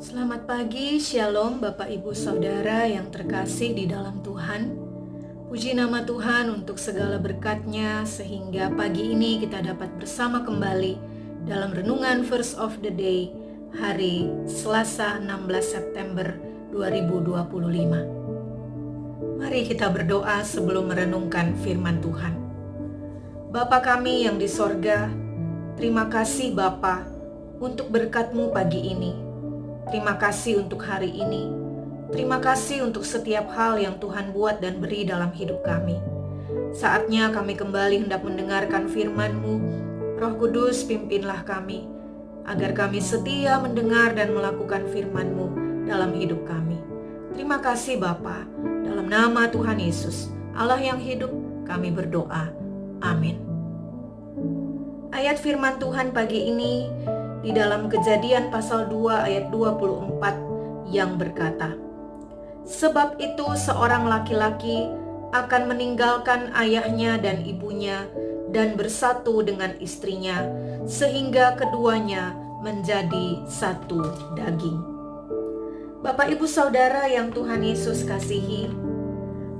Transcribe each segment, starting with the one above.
Selamat pagi, Shalom Bapak Ibu Saudara yang terkasih di dalam Tuhan. Puji nama Tuhan untuk segala berkat-Nya sehingga pagi ini kita dapat bersama kembali dalam renungan Verse of the Day hari Selasa 16 September 2025. Mari kita berdoa sebelum merenungkan firman Tuhan. Bapa kami yang di sorga, terima kasih Bapa untuk berkat-Mu pagi ini. Terima kasih untuk hari ini. Terima kasih untuk setiap hal yang Tuhan buat dan beri dalam hidup kami. Saatnya kami kembali hendak mendengarkan firman-Mu. Roh Kudus, pimpinlah kami, agar kami setia mendengar dan melakukan firman-Mu dalam hidup kami. Terima kasih Bapa. Dalam nama Tuhan Yesus, Allah yang hidup, kami berdoa. Amin. Ayat firman Tuhan pagi ini di dalam Kejadian pasal 2 ayat 24 yang berkata, "Sebab itu seorang laki-laki akan meninggalkan ayahnya dan ibunya dan bersatu dengan istrinya, sehingga keduanya menjadi satu daging." Bapak Ibu Saudara yang Tuhan Yesus kasihi,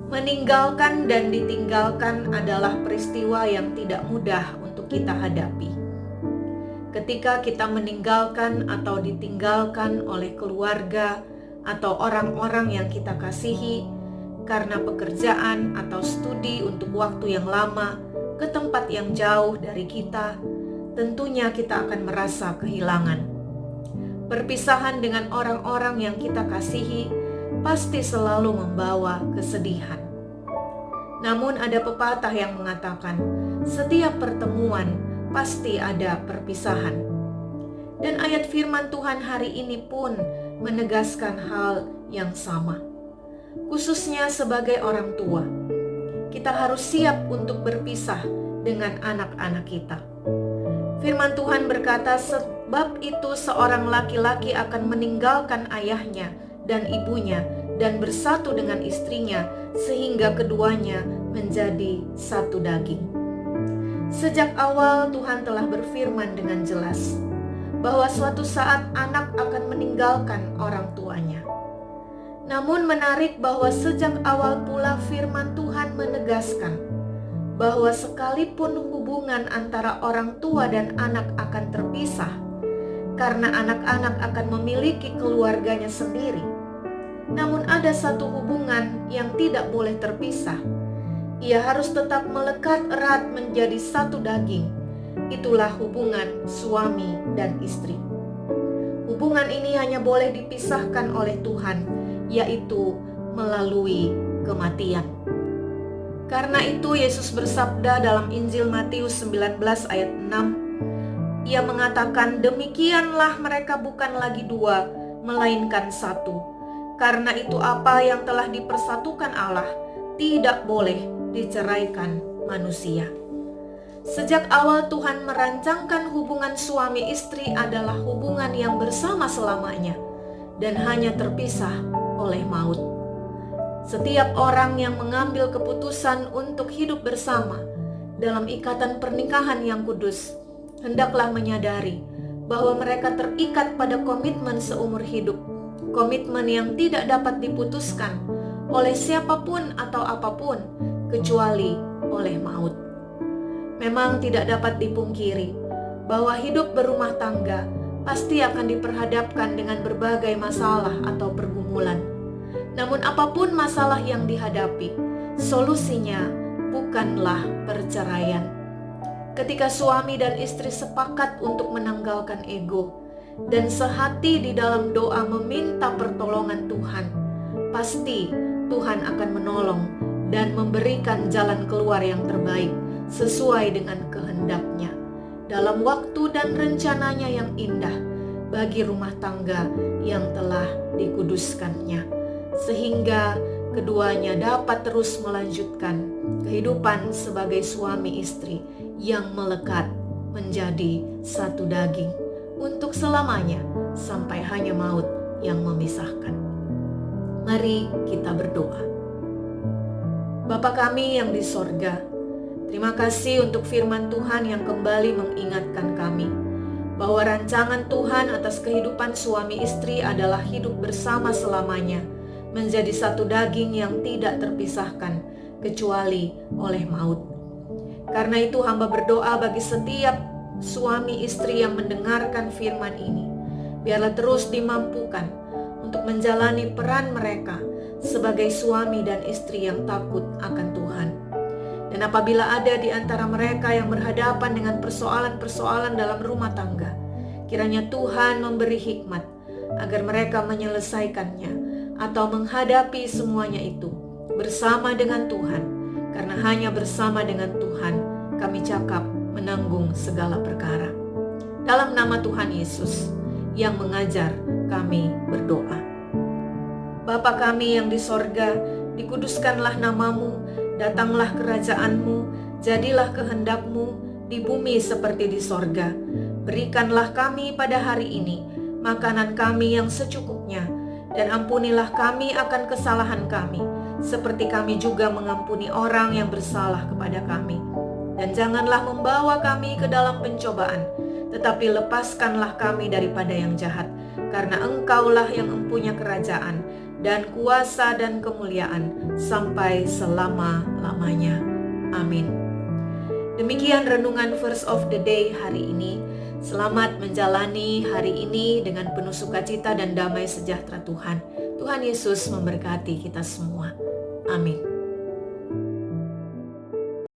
meninggalkan dan ditinggalkan adalah peristiwa yang tidak mudah untuk kita hadapi. Ketika kita meninggalkan atau ditinggalkan oleh keluarga atau orang-orang yang kita kasihi karena pekerjaan atau studi untuk waktu yang lama ke tempat yang jauh dari kita, tentunya kita akan merasa kehilangan. Perpisahan dengan orang-orang yang kita kasihi pasti selalu membawa kesedihan. Namun ada pepatah yang mengatakan, setiap pertemuan pasti ada perpisahan. Dan ayat firman Tuhan hari ini pun menegaskan hal yang sama. Khususnya sebagai orang tua, kita harus siap untuk berpisah dengan anak-anak kita. Firman Tuhan berkata, sebab itu seorang laki-laki akan meninggalkan ayahnya dan ibunya dan bersatu dengan istrinya, sehingga keduanya menjadi satu daging. Sejak awal Tuhan telah berfirman dengan jelas bahwa suatu saat anak akan meninggalkan orang tuanya. Namun menarik bahwa sejak awal pula firman Tuhan menegaskan bahwa sekalipun hubungan antara orang tua dan anak akan terpisah, karena anak-anak akan memiliki keluarganya sendiri, namun ada satu hubungan yang tidak boleh terpisah. Ia harus tetap melekat erat menjadi satu daging. Itulah hubungan suami dan istri. Hubungan ini hanya boleh dipisahkan oleh Tuhan, yaitu melalui kematian. Karena itu Yesus bersabda dalam Injil Matius 19 ayat 6, Ia mengatakan, "Demikianlah mereka bukan lagi dua, melainkan satu. Karena itu apa yang telah dipersatukan Allah tidak boleh diceraikan manusia." Sejak awal Tuhan merancangkan hubungan suami istri adalah hubungan yang bersama selamanya dan hanya terpisah oleh maut. Setiap orang yang mengambil keputusan untuk hidup bersama dalam ikatan pernikahan yang kudus hendaklah menyadari bahwa mereka terikat pada komitmen seumur hidup, komitmen yang tidak dapat diputuskan oleh siapapun atau apapun kecuali oleh maut. Memang tidak dapat dipungkiri bahwa hidup berumah tangga pasti akan diperhadapkan dengan berbagai masalah atau pergumulan. Namun apapun masalah yang dihadapi, solusinya bukanlah perceraian. Ketika suami dan istri sepakat untuk menanggalkan ego dan sehati di dalam doa meminta pertolongan Tuhan, pasti Tuhan akan menolong dan memberikan jalan keluar yang terbaik sesuai dengan kehendak-Nya dalam waktu dan rencananya yang indah bagi rumah tangga yang telah dikuduskan-Nya, sehingga keduanya dapat terus melanjutkan kehidupan sebagai suami istri yang melekat menjadi satu daging untuk selamanya sampai hanya maut yang memisahkan. Mari kita berdoa. Bapa kami yang di sorga, terima kasih untuk firman Tuhan yang kembali mengingatkan kami bahwa rancangan Tuhan atas kehidupan suami istri adalah hidup bersama selamanya, menjadi satu daging yang tidak terpisahkan kecuali oleh maut. Karena itu hamba berdoa bagi setiap suami istri yang mendengarkan firman ini, biarlah terus dimampukan untuk menjalani peran mereka sebagai suami dan istri yang takut akan Tuhan. Dan apabila ada di antara mereka yang berhadapan dengan persoalan-persoalan dalam rumah tangga, kiranya Tuhan memberi hikmat agar mereka menyelesaikannya atau menghadapi semuanya itu bersama dengan Tuhan, karena hanya bersama dengan Tuhan kami cakap menanggung segala perkara. Dalam nama Tuhan Yesus yang mengajar kami berdoa. Bapa kami yang di sorga, dikuduskanlah namamu, datanglah kerajaan-Mu, jadilah kehendak-Mu di bumi seperti di sorga. Berikanlah kami pada hari ini makanan kami yang secukupnya, dan ampunilah kami akan kesalahan kami, seperti kami juga mengampuni orang yang bersalah kepada kami. Dan janganlah membawa kami ke dalam pencobaan, tetapi lepaskanlah kami daripada yang jahat, karena Engkaulah yang empunya kerajaan dan kuasa dan kemuliaan sampai selama-lamanya. Amin. Demikian renungan Verse of the Day hari ini. Selamat menjalani hari ini dengan penuh sukacita dan damai sejahtera Tuhan. Tuhan Yesus memberkati kita semua. Amin.